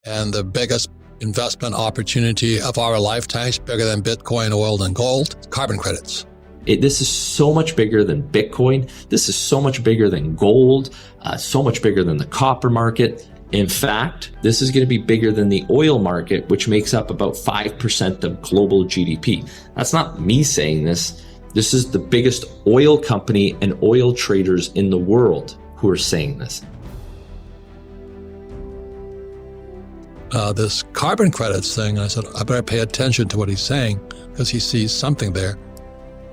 and the biggest investment opportunity of our lifetimes, bigger than Bitcoin, oil, and gold, carbon credits. This is so much bigger than Bitcoin. This is so much bigger than gold, so much bigger than the copper market. In fact, this is going to be bigger than the oil market, which makes up about 5% of global GDP. That's not me saying this. This is the biggest oil company and oil traders in the world who are saying this. This carbon credits thing, I said, I better pay attention to what he's saying because he sees something there.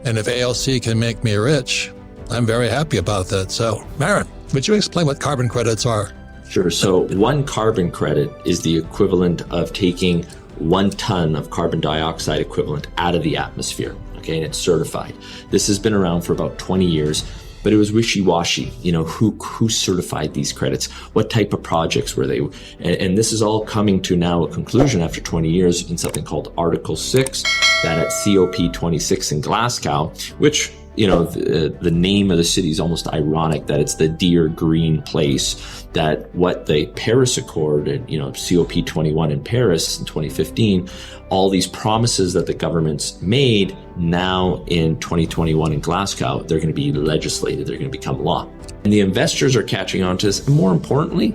And if ALC can make me rich, I'm very happy about that. So, Marin, would you explain what carbon credits are? Sure. So one carbon credit is the equivalent of taking 1 ton of carbon dioxide equivalent out of the atmosphere. Okay, and it's certified. This has been around for about 20 years. But it was wishy-washy, who certified these credits? What type of projects were they? And this is all coming to now a conclusion after 20 years in something called Article 6, that at COP26 in Glasgow, which, the name of the city is almost ironic that it's the dear green place, that what the Paris Accord and, COP21 in Paris in 2015, all these promises that the governments made now in 2021 in Glasgow, they're going to be legislated, they're going to become law. And the investors are catching on to this. And more importantly,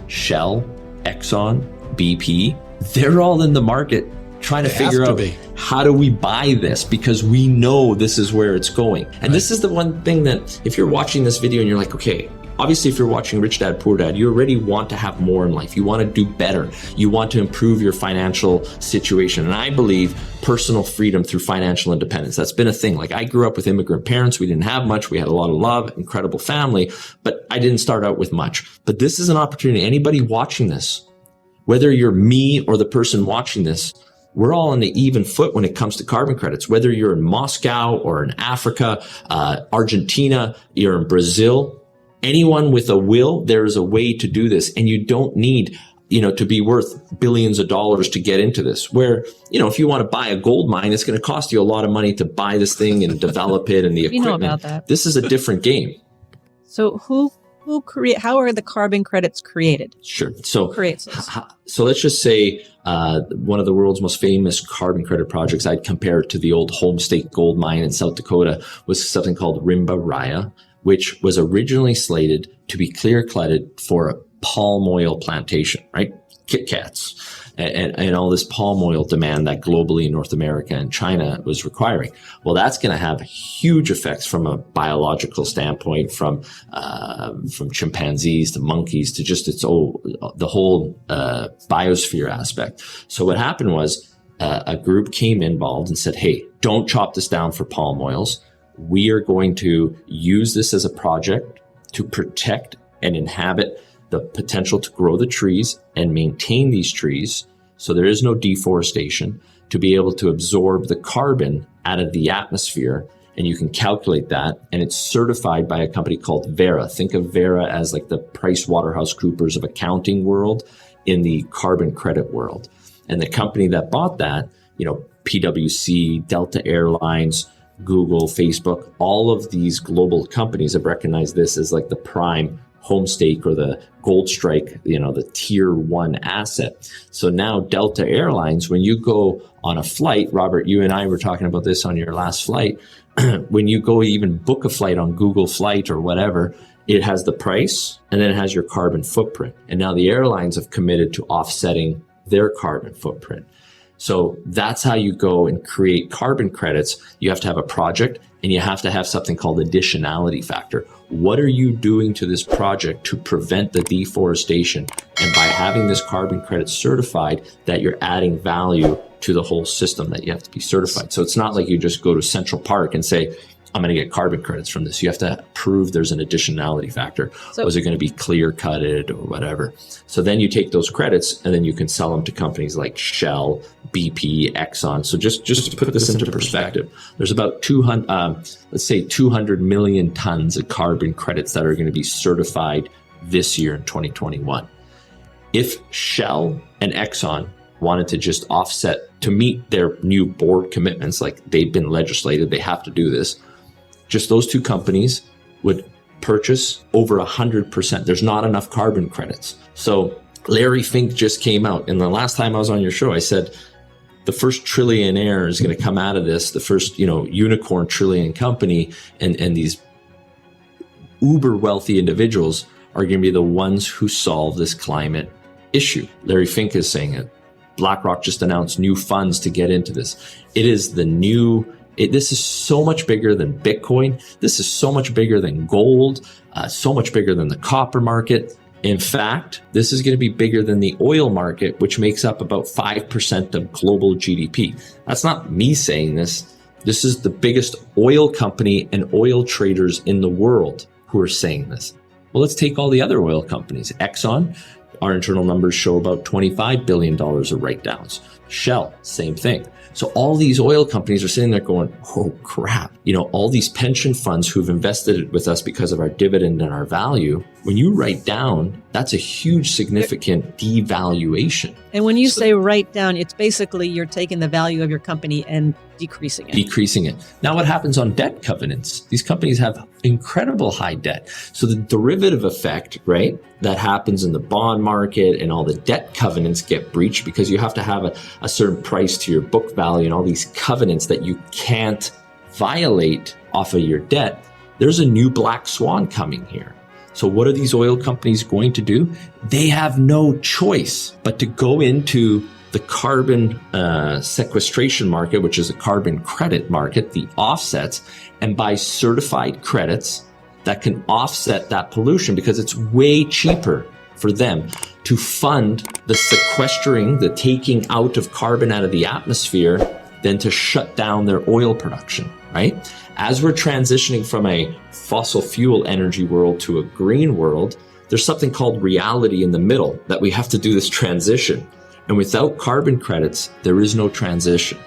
Shell, Exxon, BP, they're all in the market trying to figure out how do we buy this, because we know this is where it's going. And this is the one thing that if you're watching this video and you're like, okay, obviously if you're watching Rich Dad, Poor Dad, you already want to have more in life. You want to do better. You want to improve your financial situation. And I believe personal freedom through financial independence. That's been a thing. Like I grew up with immigrant parents. We didn't have much. We had a lot of love, incredible family, but I didn't start out with much. But this is an opportunity. Anybody watching this, whether you're me or the person watching this, we're all on the even foot when it comes to carbon credits. Whether you're in Moscow or in Africa, Argentina, you're in Brazil, anyone with a will, there is a way to do this. And you don't need, to be worth billions of dollars to get into this. Where, if you want to buy a gold mine, it's going to cost you a lot of money to buy this thing and develop it and the equipment. You know about that. This is a different game. So how are the carbon credits created? Sure. So who creates those? So let's just say one of the world's most famous carbon credit projects, I'd compare it to the old Homestake gold mine in South Dakota, was something called Rimba Raya, which was originally slated to be clear-cutted for a palm oil plantation, right? Kit Kats. And all this palm oil demand that globally in North America and China was requiring. Well, that's going to have huge effects from a biological standpoint, from chimpanzees to monkeys to just the whole biosphere aspect. So what happened was a group came involved and said, hey, don't chop this down for palm oils. We are going to use this as a project to protect and inhabit the potential to grow the trees and maintain these trees, so there is no deforestation, to be able to absorb the carbon out of the atmosphere. And you can calculate that. And it's certified by a company called Verra. Think of Verra as like the PricewaterhouseCoopers of accounting world in the carbon credit world. And the company that bought that, PwC, Delta Airlines, Google, Facebook, all of these global companies have recognized this as like the prime Homestake or the Gold Strike, the tier 1 asset. So now Delta Airlines, when you go on a flight, Robert, you and I were talking about this on your last flight, when you go even book a flight on Google Flight or whatever, it has the price and then it has your carbon footprint. And now the airlines have committed to offsetting their carbon footprint. So that's how you go and create carbon credits. You have to have a project and you have to have something called additionality factor. What are you doing to this project to prevent the deforestation? And by having this carbon credit certified, that you're adding value to the whole system that you have to be certified. So it's not like you just go to Central Park and say, I'm going to get carbon credits from this. You have to prove there's an additionality factor. So, was it going to be clear-cutted or whatever? So then you take those credits and then you can sell them to companies like Shell, BP, Exxon. So just to put this into perspective, there's about 200 million tons of carbon credits that are going to be certified this year in 2021. If Shell and Exxon wanted to just offset to meet their new board commitments, like they've been legislated, they have to do this, just those two companies would purchase over 100%. There's not enough carbon credits. So Larry Fink just came out. And the last time I was on your show, I said, the first trillionaire is going to come out of this, the first, unicorn trillion company, and these uber wealthy individuals are going to be the ones who solve this climate issue. Larry Fink is saying it. BlackRock just announced new funds to get into this. It is the new, this is so much bigger than Bitcoin. This is so much bigger than gold, so much bigger than the copper market. In fact, this is going to be bigger than the oil market, which makes up about 5% of global GDP. That's not me saying this. This is the biggest oil company and oil traders in the world who are saying this. Well, let's take all the other oil companies. Exxon, our internal numbers show about $25 billion of write-downs. Shell, same thing. So all these oil companies are sitting there going, oh crap, all these pension funds who've invested with us because of our dividend and our value, when you write down, that's a huge significant devaluation. And when you say write down, it's basically you're taking the value of your company and decreasing it. Now what happens on debt covenants? These companies have incredible high debt. So the derivative effect, right, that happens in the bond market and all the debt covenants get breached because you have to have a certain price to your book value and all these covenants that you can't violate off of your debt. There's a new black swan coming here. So what are these oil companies going to do? They have no choice but to go into the carbon sequestration market, which is a carbon credit market, the offsets, and buy certified credits that can offset that pollution because it's way cheaper for them to fund the sequestering, the taking out of carbon out of the atmosphere than to shut down their oil production, right? As we're transitioning from a fossil fuel energy world to a green world, there's something called reality in the middle that we have to do this transition. And without carbon credits, there is no transition.